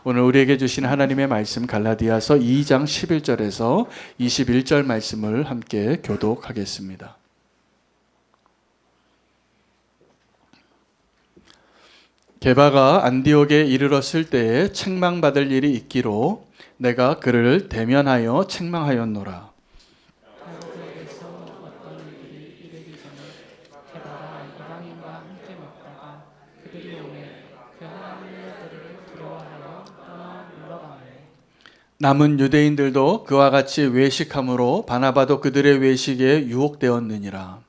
오늘 우리에게 주신 하나님의 말씀 갈라디아서 2장 11절에서 21절 말씀을 함께 교독하겠습니다. 게바가 안디옥에 이르렀을 때에 책망받을 일이 있기로 내가 그를 대면하여 책망하였노라. 남은 유대인들도 그와 같이 외식함으로 바나바도 그들의 외식에 유혹되었느니라.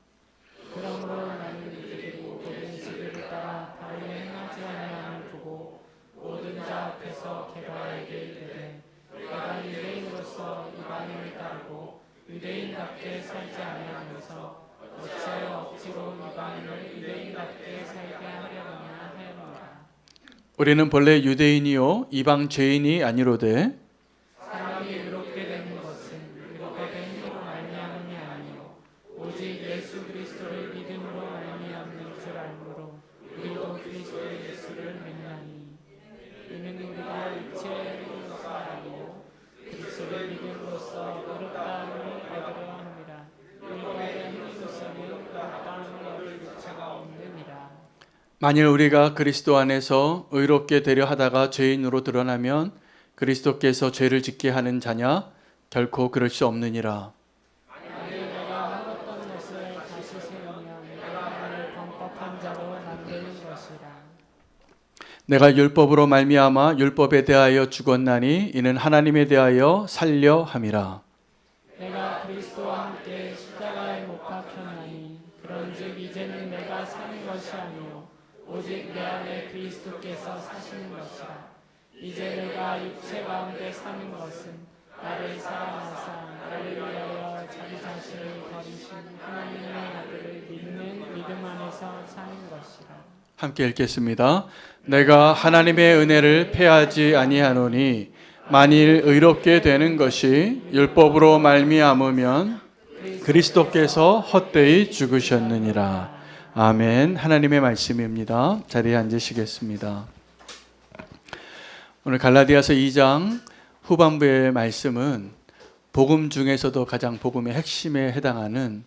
그러므로 나는 그들이 외식을 따라 바울의 행하지 아니함을 보고 모든 자 앞에서 게바에게 이르되 내가 유대인으로서 이방인을 따르고 유대인답게 살지 아니하면서 어찌하여 억지로 이방인을 유대인답게 살게 하려느냐 하였노라. 우리는 본래 유대인이요 이방 죄인이 아니로되 사람이 의롭게 되는 것은 율법의 행위로 말미암음이 아니요 오직 예수 그리스도를 믿음으로 말미암는 줄 알므로 우리도 그리스도 예수를 믿나니 이는 우리가 육체의 행위로서 아니요 그리스도를 믿음으로써 의롭다함을 얻으려 함이라. 율법의 행위로서는 의롭다함을 얻을 육체가 없느니라. 만일 우리가 그리스도 안에서 의롭게 되려 하다가 죄인으로 드러나면 그리스도께서 죄를 짓게 하는 자냐? 결코 그럴 수 없느니라. 만일 내가 하였던 것을 다시 세우면 내가 나를 범법한 자로 만드는 것이라. 내가 율법으로 말미암아 율법에 대하여 죽었나니 이는 하나님에 대하여 살려 함이라. 내가 그리스도와 함께 십자가에 못 박혔나니 그런즉 이제는 내가 사는 것이 아니요 오직 내 안에 그리스도께서 사시는 것이라. 이제 내가 육체 가운데 사는 것은 나를 사랑하사 나를 위하여 자기 자신을 버리신 하나님의 아들을 믿는 믿음 안에서 사는 것이라. 함께 읽겠습니다. 내가 하나님의 은혜를 패하지 아니하노니 만일 의롭게 되는 것이 율법으로 말미암으면 그리스도께서 헛되이 죽으셨느니라. 아멘. 하나님의 말씀입니다. 자리에 앉으시겠습니다. 오늘 갈라디아서 2장 후반부의 말씀은 복음 중에서도 가장 복음의 핵심에 해당하는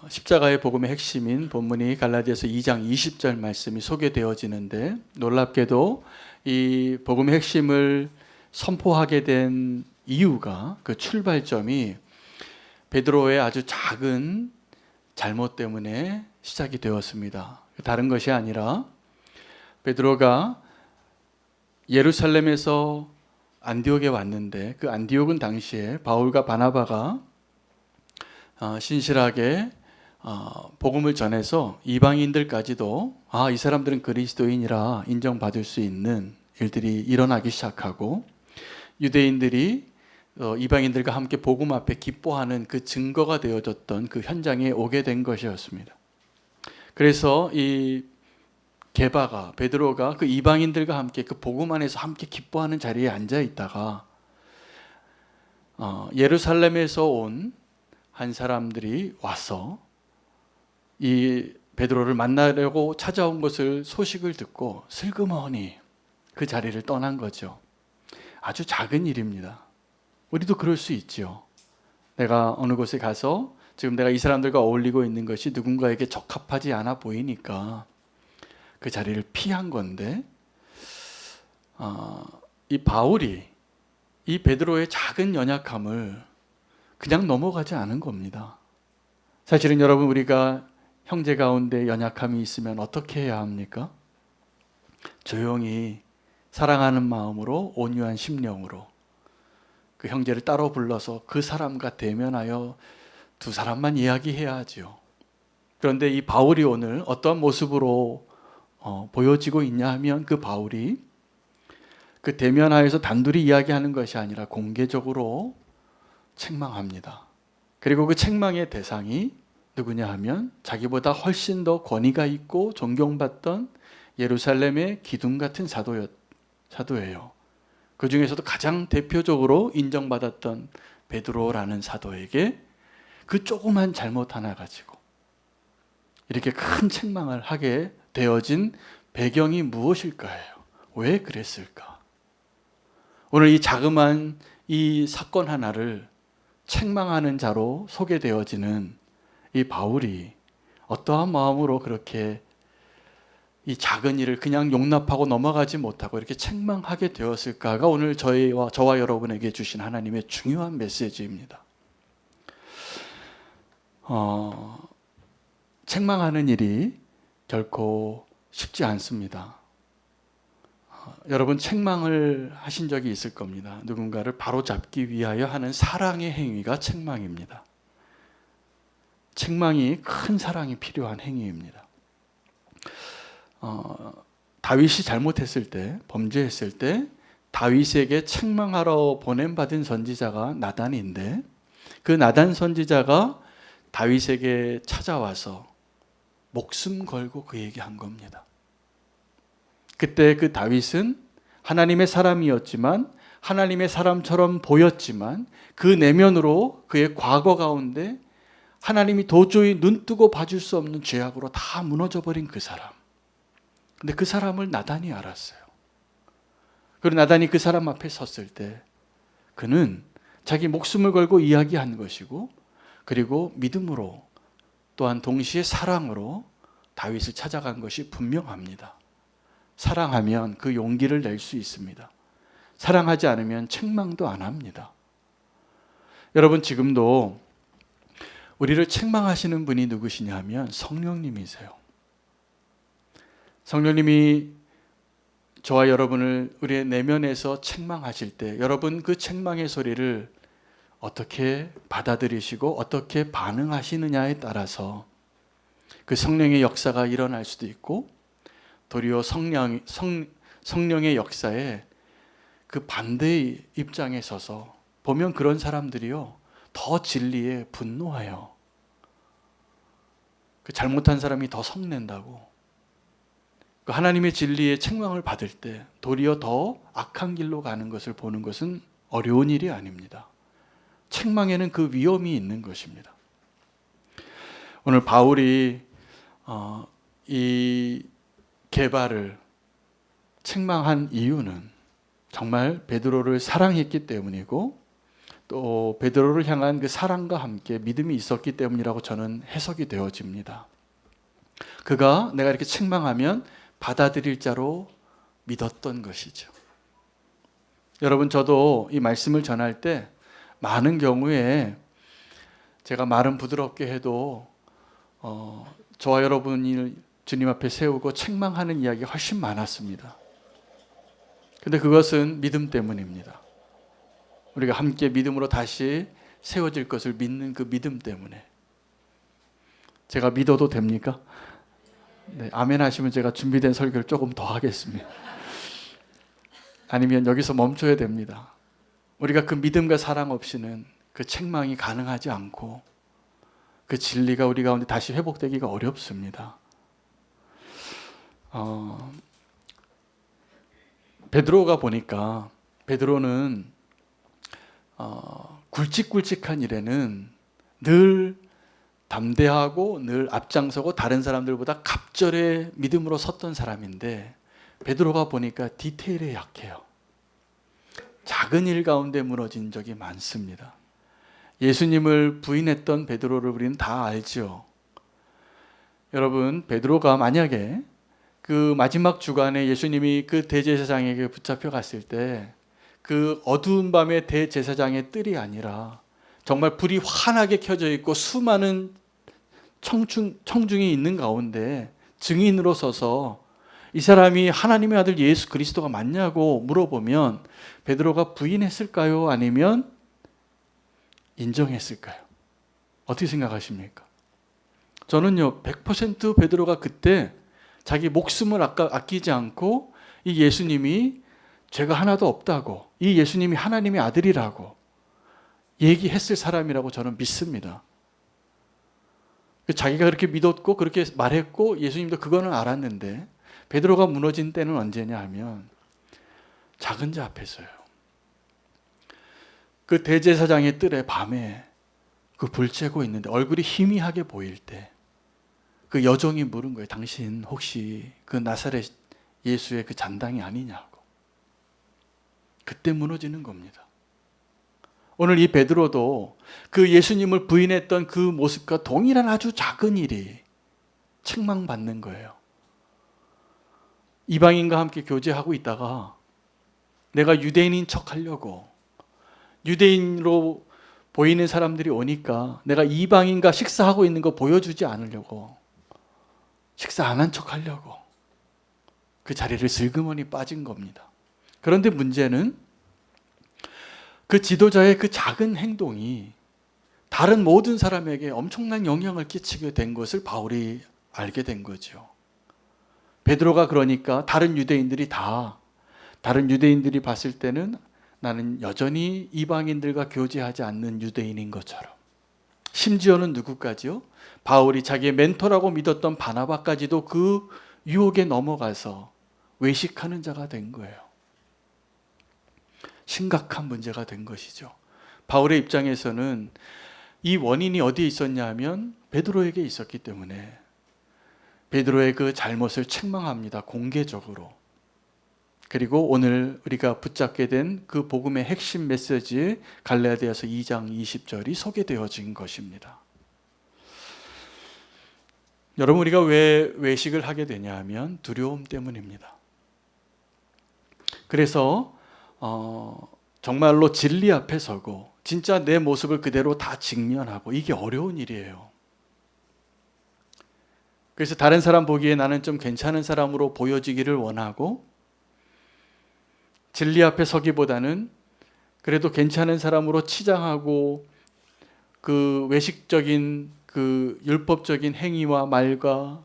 십자가의 복음의 핵심인 본문이 갈라디아서 2장 20절 말씀이 소개되어지는데, 놀랍게도 이 복음의 핵심을 선포하게 된 이유가, 그 출발점이 베드로의 아주 작은 잘못 때문에 시작이 되었습니다. 다른 것이 아니라 베드로가 예루살렘에서 안디옥에 왔는데, 그 안디옥은 당시에 바울과 바나바가 신실하게 복음을 전해서 이방인들까지도 이 사람들은 그리스도인이라 인정받을 수 있는 일들이 일어나기 시작하고, 유대인들이 이방인들과 함께 복음 앞에 기뻐하는 그 증거가 되어졌던 그 현장에 오게 된 것이었습니다. 그래서 이 게바가, 베드로가 그 이방인들과 함께 그 복음 안에서 함께 기뻐하는 자리에 앉아 있다가 예루살렘에서 온 한 사람들이 와서 이 베드로를 만나려고 찾아온 것을 소식을 듣고 슬그머니 그 자리를 떠난 거죠. 아주 작은 일입니다. 우리도 그럴 수 있죠. 내가 어느 곳에 가서 지금 내가 이 사람들과 어울리고 있는 것이 누군가에게 적합하지 않아 보이니까 그 자리를 피한 건데, 이 바울이 이 베드로의 작은 연약함을 그냥 넘어가지 않은 겁니다. 사실은 여러분, 우리가 형제 가운데 연약함이 있으면 어떻게 해야 합니까? 조용히 사랑하는 마음으로, 온유한 심령으로 그 형제를 따로 불러서 그 사람과 대면하여 두 사람만 이야기해야 하죠. 그런데 이 바울이 오늘 어떤 모습으로 보여지고 있냐 하면, 그 바울이 그 대면하여서 단둘이 이야기하는 것이 아니라 공개적으로 책망합니다. 그리고 그 책망의 대상이 누구냐 하면 자기보다 훨씬 더 권위가 있고 존경받던 예루살렘의 기둥 같은 사도예요. 그 중에서도 가장 대표적으로 인정받았던 베드로라는 사도에게 그 조그만 잘못 하나 가지고 이렇게 큰 책망을 하게 되어진 배경이 무엇일까요? 왜 그랬을까? 오늘 이 자그마한 이 사건 하나를 책망하는 자로 소개되어지는 이 바울이 어떠한 마음으로 그렇게 이 작은 일을 그냥 용납하고 넘어가지 못하고 이렇게 책망하게 되었을까가 오늘 저와 여러분에게 주신 하나님의 중요한 메시지입니다. 책망하는 일이 결코 쉽지 않습니다. 여러분 책망을 하신 적이 있을 겁니다. 누군가를 바로잡기 위하여 하는 사랑의 행위가 책망입니다. 책망이 큰 사랑이 필요한 행위입니다. 다윗이 잘못했을 때, 범죄했을 때 다윗에게 책망하러 보냄받은 선지자가 나단인데 그 나단 선지자가 다윗에게 찾아와서 목숨 걸고 그에게 한 겁니다. 그때 그 다윗은 하나님의 사람이었지만 하나님의 사람처럼 보였지만 그 내면으로 그의 과거 가운데 하나님이 도저히 눈뜨고 봐줄 수 없는 죄악으로 다 무너져버린 그 사람. 근데 그 사람을 나단이 알았어요. 그리고 나단이 그 사람 앞에 섰을 때 그는 자기 목숨을 걸고 이야기한 것이고 그리고 믿음으로 또한 동시에 사랑으로 다윗을 찾아간 것이 분명합니다. 사랑하면 그 용기를 낼 수 있습니다. 사랑하지 않으면 책망도 안 합니다. 여러분 지금도 우리를 책망하시는 분이 누구시냐 하면 성령님이세요. 성령님이 저와 여러분을 우리의 내면에서 책망하실 때 여러분 그 책망의 소리를 어떻게 받아들이시고 어떻게 반응하시느냐에 따라서 그 성령의 역사가 일어날 수도 있고 도리어 성령의 역사에 그 반대의 입장에 서서 보면 그런 사람들이요 더 진리에 분노해요. 그 잘못한 사람이 더 성낸다고. 그 하나님의 진리의 책망을 받을 때 도리어 더 악한 길로 가는 것을 보는 것은 어려운 일이 아닙니다. 책망에는 그 위험이 있는 것입니다. 오늘 바울이 이 게바를 책망한 이유는 정말 베드로를 사랑했기 때문이고 또 베드로를 향한 그 사랑과 함께 믿음이 있었기 때문이라고 저는 해석이 되어집니다. 그가 내가 이렇게 책망하면 받아들일 자로 믿었던 것이죠. 여러분 저도 이 말씀을 전할 때 많은 경우에 제가 말은 부드럽게 해도 저와 여러분을 주님 앞에 세우고 책망하는 이야기가 훨씬 많았습니다. 근데 그것은 믿음 때문입니다. 우리가 함께 믿음으로 다시 세워질 것을 믿는 그 믿음 때문에. 제가 믿어도 됩니까? 네, 아멘 하시면 제가 준비된 설교를 조금 더 하겠습니다. 아니면 여기서 멈춰야 됩니다. 우리가 그 믿음과 사랑 없이는 그 책망이 가능하지 않고 그 진리가 우리 가운데 다시 회복되기가 어렵습니다. 베드로가 보니까 베드로는 굵직굵직한 일에는 늘 담대하고 늘 앞장서고 다른 사람들보다 갑절에 믿음으로 섰던 사람인데 베드로가 보니까 디테일에 약해요. 작은 일 가운데 무너진 적이 많습니다. 예수님을 부인했던 베드로를 우리는 다 알죠. 여러분 베드로가 만약에 그 마지막 주간에 예수님이 그 대제사장에게 붙잡혀 갔을 때 그 어두운 밤의 대제사장의 뜰이 아니라 정말 불이 환하게 켜져 있고 수많은 청중이 있는 가운데 증인으로 서서 이 사람이 하나님의 아들 예수 그리스도가 맞냐고 물어보면 베드로가 부인했을까요? 아니면 인정했을까요? 어떻게 생각하십니까? 저는요 100% 베드로가 그때 자기 목숨을 아끼지 않고 이 예수님이 죄가 하나도 없다고 이 예수님이 하나님의 아들이라고 얘기했을 사람이라고 저는 믿습니다. 자기가 그렇게 믿었고 그렇게 말했고 예수님도 그거는 알았는데 베드로가 무너진 때는 언제냐 하면 작은 자 앞에서요. 그 대제사장의 뜰에 밤에 그 불 쬐고 있는데 얼굴이 희미하게 보일 때 그 여종이 물은 거예요. 당신 혹시 그 나사렛 예수의 그 잔당이 아니냐고. 그때 무너지는 겁니다. 오늘 이 베드로도 그 예수님을 부인했던 그 모습과 동일한 아주 작은 일이 책망받는 거예요. 이방인과 함께 교제하고 있다가 내가 유대인인 척하려고 유대인으로 보이는 사람들이 오니까 내가 이방인과 식사하고 있는 거 보여주지 않으려고 식사 안 한 척하려고 그 자리를 슬그머니 빠진 겁니다. 그런데 문제는 그 지도자의 그 작은 행동이 다른 모든 사람에게 엄청난 영향을 끼치게 된 것을 바울이 알게 된 거죠. 베드로가 그러니까 다른 유대인들이 봤을 때는 나는 여전히 이방인들과 교제하지 않는 유대인인 것처럼, 심지어는 누구까지요? 바울이 자기의 멘토라고 믿었던 바나바까지도 그 유혹에 넘어가서 외식하는 자가 된 거예요. 심각한 문제가 된 것이죠. 바울의 입장에서는 이 원인이 어디에 있었냐 하면 베드로에게 있었기 때문에 베드로의 그 잘못을 책망합니다. 공개적으로. 그리고 오늘 우리가 붙잡게 된 그 복음의 핵심 메시지 갈라디아서 2장 20절이 소개되어진 것입니다. 여러분, 우리가 왜 외식을 하게 되냐 하면 두려움 때문입니다. 그래서 정말로 진리 앞에 서고 진짜 내 모습을 그대로 다 직면하고, 이게 어려운 일이에요. 그래서 다른 사람 보기에 나는 좀 괜찮은 사람으로 보여지기를 원하고, 진리 앞에 서기보다는 그래도 괜찮은 사람으로 치장하고 그 외식적인 그 율법적인 행위와 말과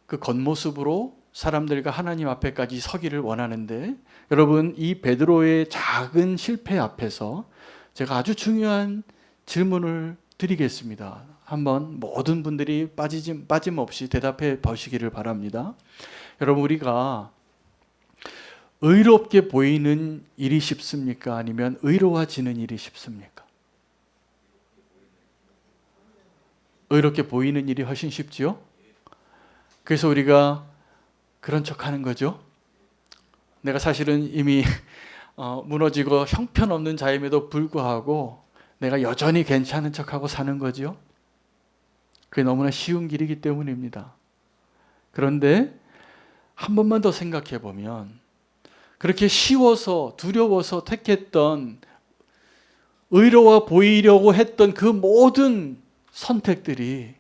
그 겉모습으로 사람들과 하나님 앞에까지 서기를 원하는데, 여러분, 이 베드로의 작은 실패 앞에서 제가 아주 중요한 질문을 드리겠습니다. 한번 모든 분들이 빠짐없이 대답해 보시기를 바랍니다. 여러분, 우리가 의롭게 보이는 일이 쉽습니까? 아니면 의로워지는 일이 쉽습니까? 의롭게 보이는 일이 훨씬 쉽지요? 그래서 우리가 그런 척하는 거죠. 내가 사실은 이미 무너지고 형편없는 자임에도 불구하고 내가 여전히 괜찮은 척하고 사는 거지요. 그게 너무나 쉬운 길이기 때문입니다. 그런데 한 번만 더 생각해 보면, 그렇게 쉬워서 두려워서 택했던, 의로워 보이려고 했던 그 모든 선택들이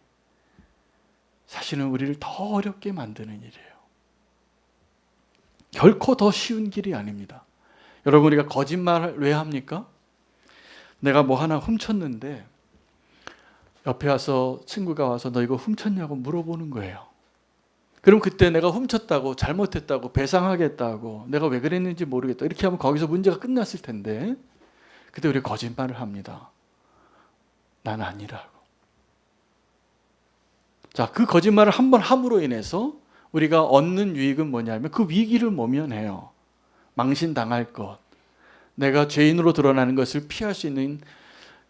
사실은 우리를 더 어렵게 만드는 일이에요. 결코 더 쉬운 길이 아닙니다. 여러분, 우리가 거짓말을 왜 합니까? 내가 뭐 하나 훔쳤는데 옆에 와서 친구가 와서 너 이거 훔쳤냐고 물어보는 거예요. 그럼 그때 내가 훔쳤다고, 잘못했다고, 배상하겠다고, 내가 왜 그랬는지 모르겠다, 이렇게 하면 거기서 문제가 끝났을 텐데, 그때 우리 거짓말을 합니다. 난 아니라고. 자, 그 거짓말을 한 번 함으로 인해서 우리가 얻는 유익은 뭐냐면 그 위기를 모면해요. 망신당할 것, 내가 죄인으로 드러나는 것을 피할 수 있는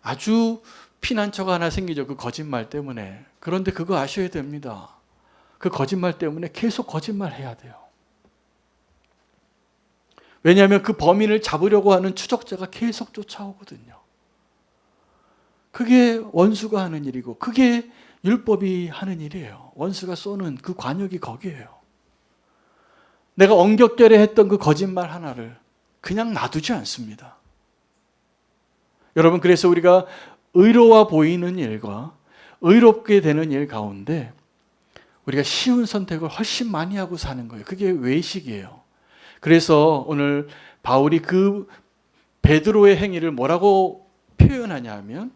아주 피난처가 하나 생기죠. 그 거짓말 때문에. 그런데 그거 아셔야 됩니다. 그 거짓말 때문에 계속 거짓말해야 돼요. 왜냐하면 그 범인을 잡으려고 하는 추적자가 계속 쫓아오거든요. 그게 원수가 하는 일이고, 그게 율법이 하는 일이에요. 원수가 쏘는 그 관역이 거기에요. 내가 엉겹결에 했던 그 거짓말 하나를 그냥 놔두지 않습니다. 여러분, 그래서 우리가 의로워 보이는 일과 의롭게 되는 일 가운데 우리가 쉬운 선택을 훨씬 많이 하고 사는 거예요. 그게 외식이에요. 그래서 오늘 바울이 그 베드로의 행위를 뭐라고 표현하냐 하면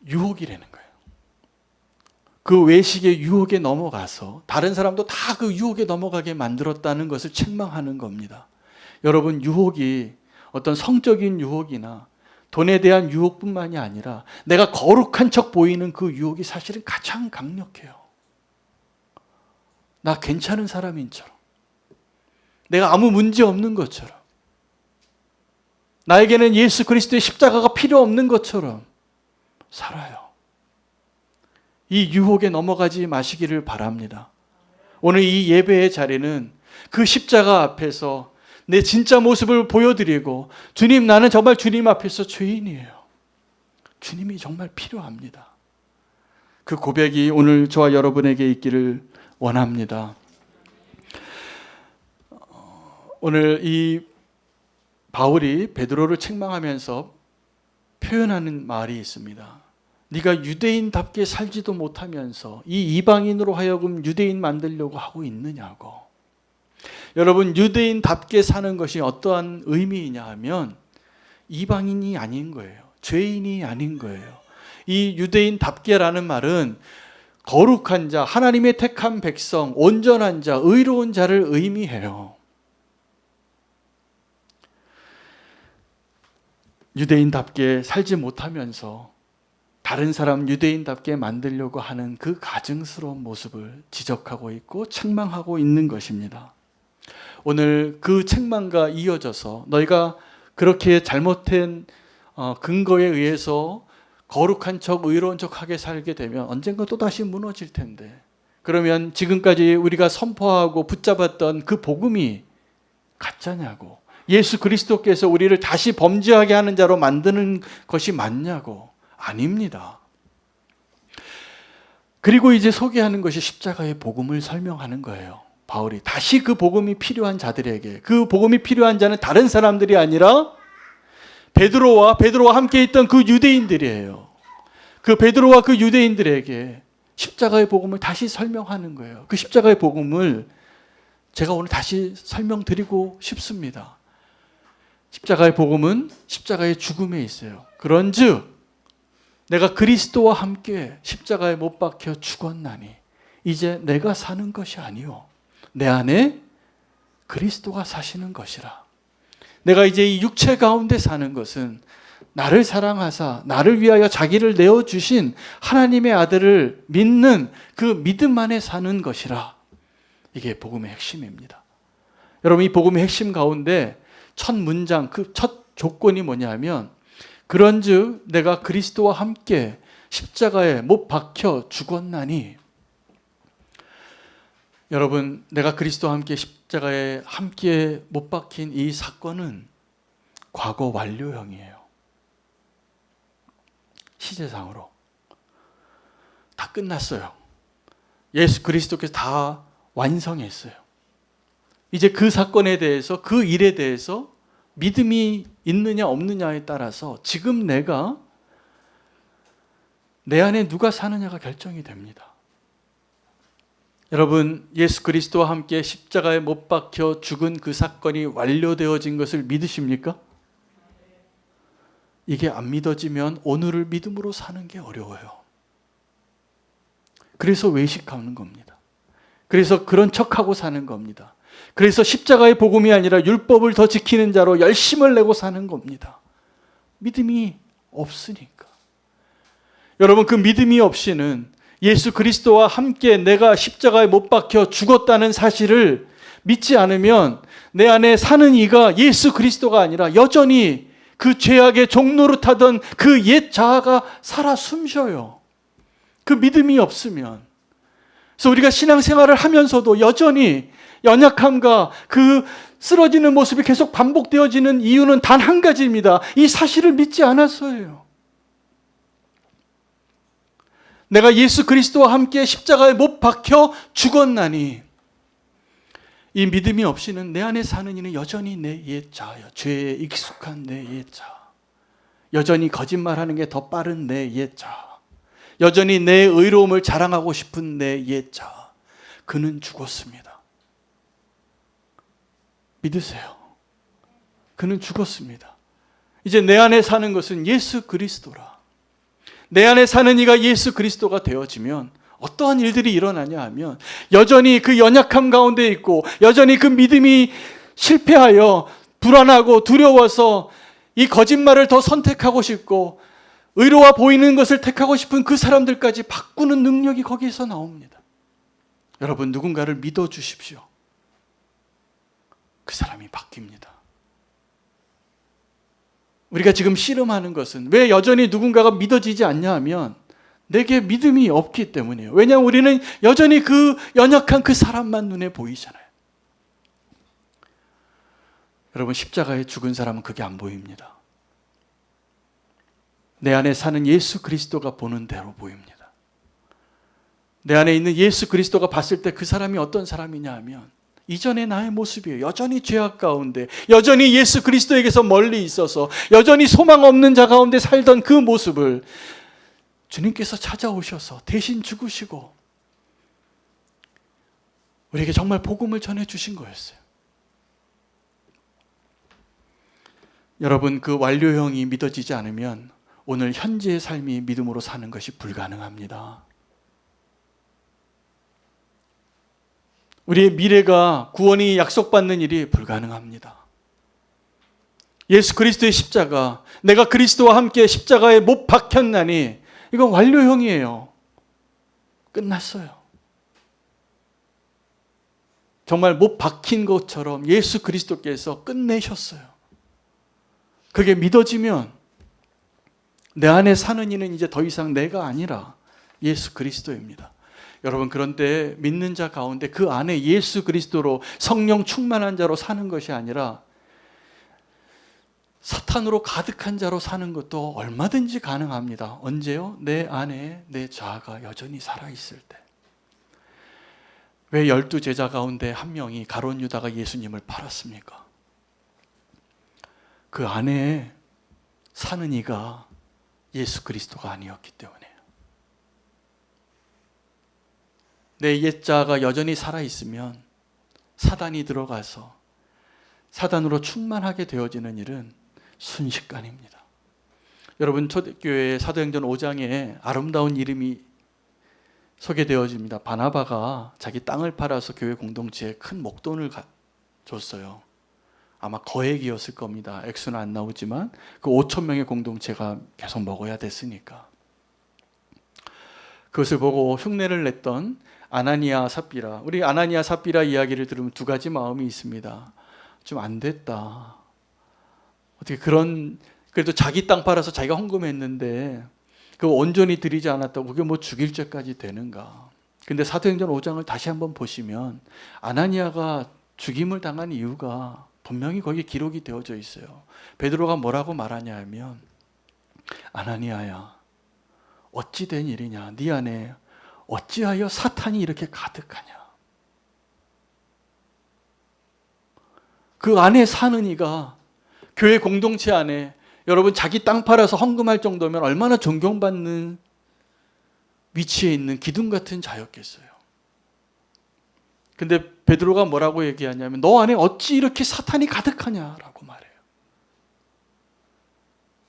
유혹이라는 거예요. 그 외식의 유혹에 넘어가서 다른 사람도 다 그 유혹에 넘어가게 만들었다는 것을 책망하는 겁니다. 여러분, 유혹이 어떤 성적인 유혹이나 돈에 대한 유혹뿐만이 아니라 내가 거룩한 척 보이는 그 유혹이 사실은 가장 강력해요. 나 괜찮은 사람인처럼, 내가 아무 문제 없는 것처럼, 나에게는 예수 그리스도의 십자가가 필요 없는 것처럼 살아요. 이 유혹에 넘어가지 마시기를 바랍니다. 오늘 이 예배의 자리는 그 십자가 앞에서 내 진짜 모습을 보여드리고, 주님, 나는 정말 주님 앞에서 죄인이에요. 주님이 정말 필요합니다. 그 고백이 오늘 저와 여러분에게 있기를 원합니다. 오늘 이 바울이 베드로를 책망하면서 표현하는 말이 있습니다. 네가 유대인답게 살지도 못하면서 이 이방인으로 하여금 유대인 만들려고 하고 있느냐고. 여러분, 유대인답게 사는 것이 어떠한 의미이냐 하면 이방인이 아닌 거예요. 죄인이 아닌 거예요. 이 유대인답게라는 말은 거룩한 자, 하나님의 택한 백성, 온전한 자, 의로운 자를 의미해요. 유대인답게 살지 못하면서 다른 사람 유대인답게 만들려고 하는 그 가증스러운 모습을 지적하고 있고 책망하고 있는 것입니다. 오늘 그 책망과 이어져서 너희가 그렇게 잘못된 근거에 의해서 거룩한 척, 의로운 척하게 살게 되면 언젠가 또다시 무너질 텐데, 그러면 지금까지 우리가 선포하고 붙잡았던 그 복음이 가짜냐고, 예수 그리스도께서 우리를 다시 범죄하게 하는 자로 만드는 것이 맞냐고. 아닙니다. 그리고 이제 소개하는 것이 십자가의 복음을 설명하는 거예요. 바울이 다시 그 복음이 필요한 자들에게, 그 복음이 필요한 자는 다른 사람들이 아니라 베드로와 함께 있던 그 유대인들이에요. 그 베드로와 그 유대인들에게 십자가의 복음을 다시 설명하는 거예요. 그 십자가의 복음을 제가 오늘 다시 설명드리고 싶습니다. 십자가의 복음은 십자가의 죽음에 있어요. 그런즉 내가 그리스도와 함께 십자가에 못 박혀 죽었나니 이제 내가 사는 것이 아니요 내 안에 그리스도가 사시는 것이라. 내가 이제 이 육체 가운데 사는 것은 나를 사랑하사 나를 위하여 자기를 내어주신 하나님의 아들을 믿는 그 믿음 안에 사는 것이라. 이게 복음의 핵심입니다. 여러분, 이 복음의 핵심 가운데 첫 문장, 그 첫 조건이 뭐냐면, 그런즉 내가 그리스도와 함께 십자가에 못 박혀 죽었나니. 여러분, 내가 그리스도와 함께 십자가에 함께 못 박힌 이 사건은 과거 완료형이에요. 시제상으로 다 끝났어요. 예수 그리스도께서 다 완성했어요. 이제 그 사건에 대해서, 그 일에 대해서 믿음이 있느냐 없느냐에 따라서 지금 내가, 내 안에 누가 사느냐가 결정이 됩니다. 여러분, 예수 그리스도와 함께 십자가에 못 박혀 죽은 그 사건이 완료되어진 것을 믿으십니까? 이게 안 믿어지면 오늘을 믿음으로 사는 게 어려워요. 그래서 외식하는 겁니다. 그래서 그런 척하고 사는 겁니다. 그래서 십자가의 복음이 아니라 율법을 더 지키는 자로 열심을 내고 사는 겁니다. 믿음이 없으니까. 여러분, 그 믿음이 없이는 예수 그리스도와 함께 내가 십자가에 못 박혀 죽었다는 사실을 믿지 않으면 내 안에 사는 이가 예수 그리스도가 아니라 여전히 그 죄악의 종노릇하던 그 옛 자아가 살아 숨쉬어요. 그 믿음이 없으면. 그래서 우리가 신앙생활을 하면서도 여전히 연약함과 그 쓰러지는 모습이 계속 반복되어지는 이유는 단 한 가지입니다. 이 사실을 믿지 않아서예요. 내가 예수 그리스도와 함께 십자가에 못 박혀 죽었나니, 이 믿음이 없이는 내 안에 사는 이는 여전히 내 옛 자아요. 죄에 익숙한 내 옛 자아. 여전히 거짓말하는 게 더 빠른 내 옛 자아. 여전히 내 의로움을 자랑하고 싶은 내 옛 자아. 그는 죽었습니다. 믿으세요. 그는 죽었습니다. 이제 내 안에 사는 것은 예수 그리스도라. 내 안에 사는 이가 예수 그리스도가 되어지면 어떠한 일들이 일어나냐 하면, 여전히 그 연약함 가운데 있고 여전히 그 믿음이 실패하여 불안하고 두려워서 이 거짓말을 더 선택하고 싶고 의로워 보이는 것을 택하고 싶은 그 사람들까지 바꾸는 능력이 거기에서 나옵니다. 여러분, 누군가를 믿어주십시오. 그 사람이 바뀝니다. 우리가 지금 씨름하는 것은 왜 여전히 누군가가 믿어지지 않냐 하면, 내게 믿음이 없기 때문이에요. 왜냐하면 우리는 여전히 그 연약한 그 사람만 눈에 보이잖아요. 여러분, 십자가에 죽은 사람은 그게 안 보입니다. 내 안에 사는 예수 그리스도가 보는 대로 보입니다. 내 안에 있는 예수 그리스도가 봤을 때 그 사람이 어떤 사람이냐 하면 이전의 나의 모습이에요. 여전히 죄악 가운데, 여전히 예수 그리스도에게서 멀리 있어서, 여전히 소망 없는 자 가운데 살던 그 모습을 주님께서 찾아오셔서 대신 죽으시고 우리에게 정말 복음을 전해주신 거였어요. 여러분, 그 완료형이 믿어지지 않으면 오늘 현재의 삶이 믿음으로 사는 것이 불가능합니다. 우리의 미래가 구원이 약속받는 일이 불가능합니다. 예수 그리스도의 십자가, 내가 그리스도와 함께 십자가에 못 박혔나니 이건 완료형이에요. 끝났어요. 정말 못 박힌 것처럼 예수 그리스도께서 끝내셨어요. 그게 믿어지면 내 안에 사는 이는 이제 더 이상 내가 아니라 예수 그리스도입니다. 여러분, 그런데 믿는 자 가운데 그 안에 예수 그리스도로 성령 충만한 자로 사는 것이 아니라 사탄으로 가득한 자로 사는 것도 얼마든지 가능합니다. 언제요? 내 안에 내 자아가 여전히 살아있을 때. 왜 12제자 가운데 한 명이 가룟 유다가 예수님을 팔았습니까? 그 안에 사는 이가 예수 그리스도가 아니었기 때문에요. 내 옛자가 여전히 살아있으면 사단이 들어가서 사단으로 충만하게 되어지는 일은 순식간입니다. 여러분, 초대교회 사도행전 5장에 아름다운 이름이 소개되어집니다. 바나바가 자기 땅을 팔아서 교회 공동체에 큰 목돈을 줬어요. 아마 거액이었을 겁니다. 액수는 안 나오지만 그 5천 명의 공동체가 계속 먹어야 됐으니까. 그것을 보고 흉내를 냈던 아나니아 삽비라, 우리 아나니아 삽비라 이야기를 들으면 두 가지 마음이 있습니다. 좀 안 됐다. 어떻게 그래도 자기 땅 팔아서 자기가 헌금했는데 그거 온전히 드리지 않았다고 그게 뭐 죽일 죄까지 되는가. 근데 사도행전 5장을 다시 한번 보시면 아나니아가 죽임을 당한 이유가 분명히 거기에 기록이 되어져 있어요. 베드로가 뭐라고 말하냐 하면, 아나니아야, 어찌 된 일이냐, 네 안에 어찌하여 사탄이 이렇게 가득하냐. 그 안에 사는 이가 교회 공동체 안에, 여러분, 자기 땅 팔아서 헌금할 정도면 얼마나 존경받는 위치에 있는 기둥 같은 자였겠어요. 근데 베드로가 뭐라고 얘기하냐면, 너 안에 어찌 이렇게 사탄이 가득하냐라고 말해요.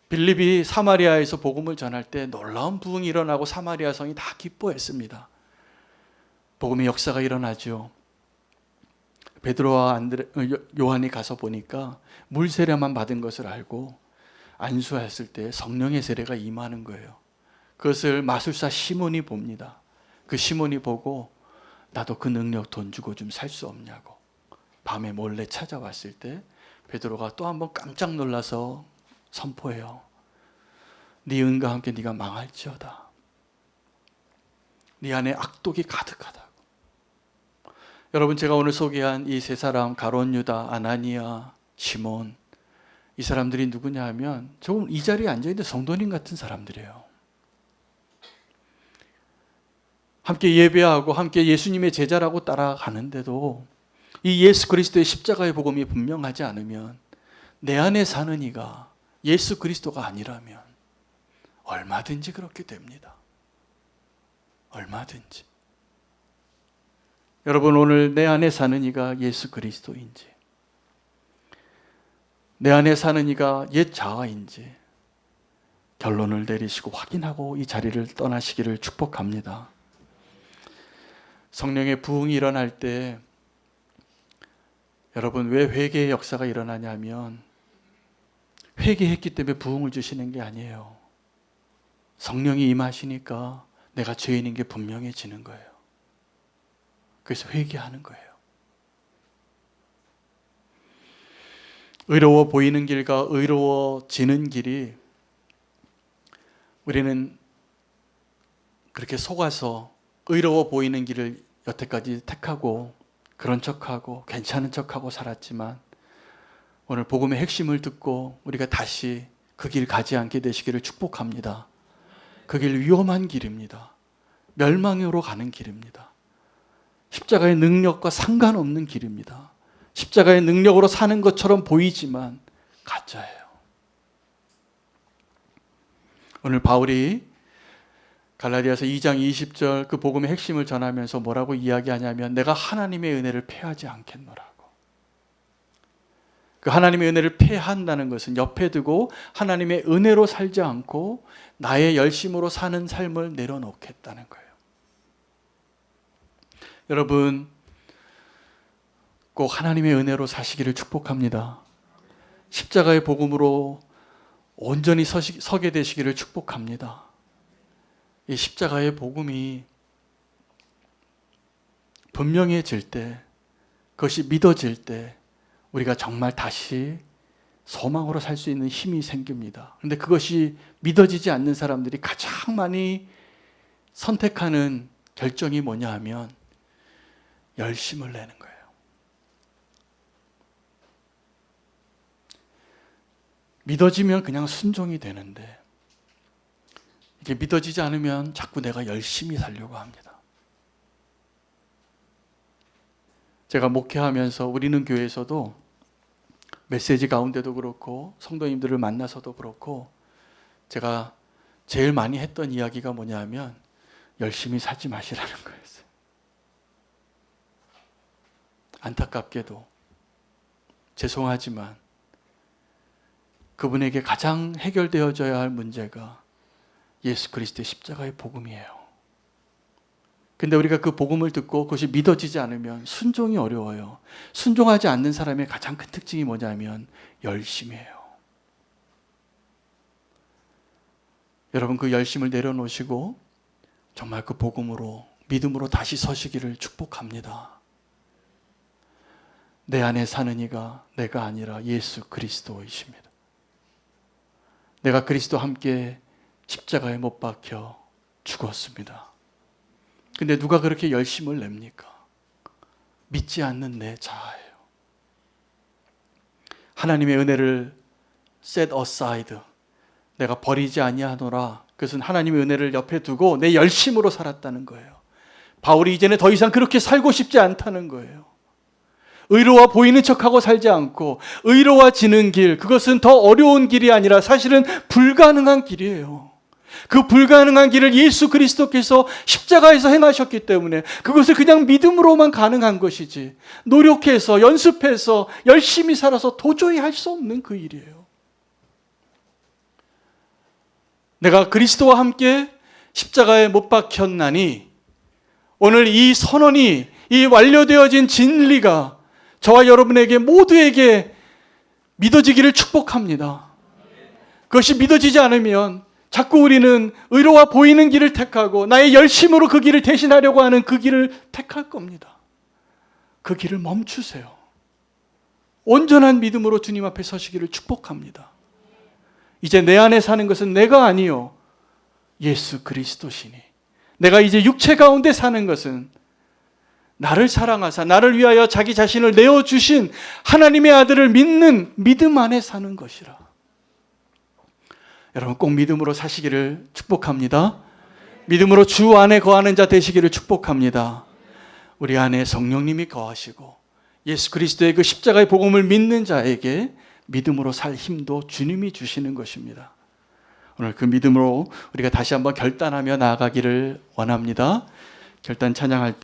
빌립이 사마리아에서 복음을 전할 때 놀라운 부흥이 일어나고 사마리아 성이 다 기뻐했습니다. 복음의 역사가 일어나죠. 베드로와 요한이 가서 보니까 물 세례만 받은 것을 알고 안수했을 때 성령의 세례가 임하는 거예요. 그것을 마술사 시몬이 봅니다. 그 시몬이 보고, 나도 그 능력 돈 주고 좀 살 수 없냐고 밤에 몰래 찾아왔을 때 베드로가 또 한번 깜짝 놀라서 선포해요. 네 은과 함께 네가 망할지어다. 네 안에 악독이 가득하다고. 여러분, 제가 오늘 소개한 이 세 사람, 가룟 유다, 아나니아, 시몬, 이 사람들이 누구냐 하면 조금 이 자리에 앉아있는 성도님 같은 사람들이에요. 함께 예배하고 함께 예수님의 제자라고 따라가는데도 이 예수 그리스도의 십자가의 복음이 분명하지 않으면, 내 안에 사는 이가 예수 그리스도가 아니라면 얼마든지 그렇게 됩니다. 얼마든지. 여러분, 오늘 내 안에 사는 이가 예수 그리스도인지, 내 안에 사는 이가 옛 자아인지 결론을 내리시고 확인하고 이 자리를 떠나시기를 축복합니다. 성령의 부흥이 일어날 때, 여러분, 왜 회개의 역사가 일어나냐면 회개했기 때문에 부흥을 주시는 게 아니에요. 성령이 임하시니까 내가 죄인인 게 분명해지는 거예요. 그래서 회개하는 거예요. 의로워 보이는 길과 의로워지는 길이, 우리는 그렇게 속아서 의로워 보이는 길을 여태까지 택하고 그런 척하고 괜찮은 척하고 살았지만 오늘 복음의 핵심을 듣고 우리가 다시 그 길 가지 않게 되시기를 축복합니다. 그 길 위험한 길입니다. 멸망으로 가는 길입니다. 십자가의 능력과 상관없는 길입니다. 십자가의 능력으로 사는 것처럼 보이지만 가짜예요. 오늘 바울이 갈라디아서 2장 20절 그 복음의 핵심을 전하면서 뭐라고 이야기하냐면 내가 하나님의 은혜를 패하지 않겠노라고. 그 하나님의 은혜를 패한다는 것은 옆에 두고 하나님의 은혜로 살지 않고 나의 열심으로 사는 삶을 내려놓겠다는 거예요. 여러분 꼭 하나님의 은혜로 사시기를 축복합니다. 십자가의 복음으로 온전히 서게 되시기를 축복합니다. 이 십자가의 복음이 분명해질 때, 그것이 믿어질 때 우리가 정말 다시 소망으로 살 수 있는 힘이 생깁니다. 그런데 그것이 믿어지지 않는 사람들이 가장 많이 선택하는 결정이 뭐냐 하면 열심을 내는 거예요. 믿어지면 그냥 순종이 되는데 이게 믿어지지 않으면 자꾸 내가 열심히 살려고 합니다. 제가 목회하면서 우리는 교회에서도 메시지 가운데도 그렇고 성도님들을 만나서도 그렇고 제가 제일 많이 했던 이야기가 뭐냐 하면 열심히 살지 마시라는 거였어요. 안타깝게도 죄송하지만 그분에게 가장 해결되어져야 할 문제가 예수 그리스도의 십자가의 복음이에요. 근데 우리가 그 복음을 듣고 그것이 믿어지지 않으면 순종이 어려워요. 순종하지 않는 사람의 가장 큰 특징이 뭐냐면 열심이에요. 여러분 그 열심을 내려놓으시고 정말 그 복음으로 믿음으로 다시 서시기를 축복합니다. 내 안에 사는 이가 내가 아니라 예수 그리스도이십니다. 내가 그리스도와 함께 십자가에 못 박혀 죽었습니다. 근데 누가 그렇게 열심을 냅니까? 믿지 않는 내 자아예요. 하나님의 은혜를 set aside, 내가 버리지 아니하노라. 그것은 하나님의 은혜를 옆에 두고 내 열심으로 살았다는 거예요. 바울이 이제는 더 이상 그렇게 살고 싶지 않다는 거예요. 의로워 보이는 척하고 살지 않고 의로워지는 길, 그것은 더 어려운 길이 아니라 사실은 불가능한 길이에요. 그 불가능한 길을 예수 그리스도께서 십자가에서 행하셨기 때문에 그것을 그냥 믿음으로만 가능한 것이지 노력해서 연습해서 열심히 살아서 도저히 할 수 없는 그 일이에요. 내가 그리스도와 함께 십자가에 못 박혔나니 오늘 이 선언이, 이 완료되어진 진리가 저와 여러분에게 모두에게 믿어지기를 축복합니다. 그것이 믿어지지 않으면 자꾸 우리는 의로워 보이는 길을 택하고 나의 열심으로 그 길을 대신하려고 하는 그 길을 택할 겁니다. 그 길을 멈추세요. 온전한 믿음으로 주님 앞에 서시기를 축복합니다. 이제 내 안에 사는 것은 내가 아니요 예수 그리스도시니, 내가 이제 육체 가운데 사는 것은 나를 사랑하사 나를 위하여 자기 자신을 내어주신 하나님의 아들을 믿는 믿음 안에 사는 것이라. 여러분 꼭 믿음으로 사시기를 축복합니다. 믿음으로 주 안에 거하는 자 되시기를 축복합니다. 우리 안에 성령님이 거하시고 예수 그리스도의 그 십자가의 복음을 믿는 자에게 믿음으로 살 힘도 주님이 주시는 것입니다. 오늘 그 믿음으로 우리가 다시 한번 결단하며 나아가기를 원합니다. 결단 찬양할 때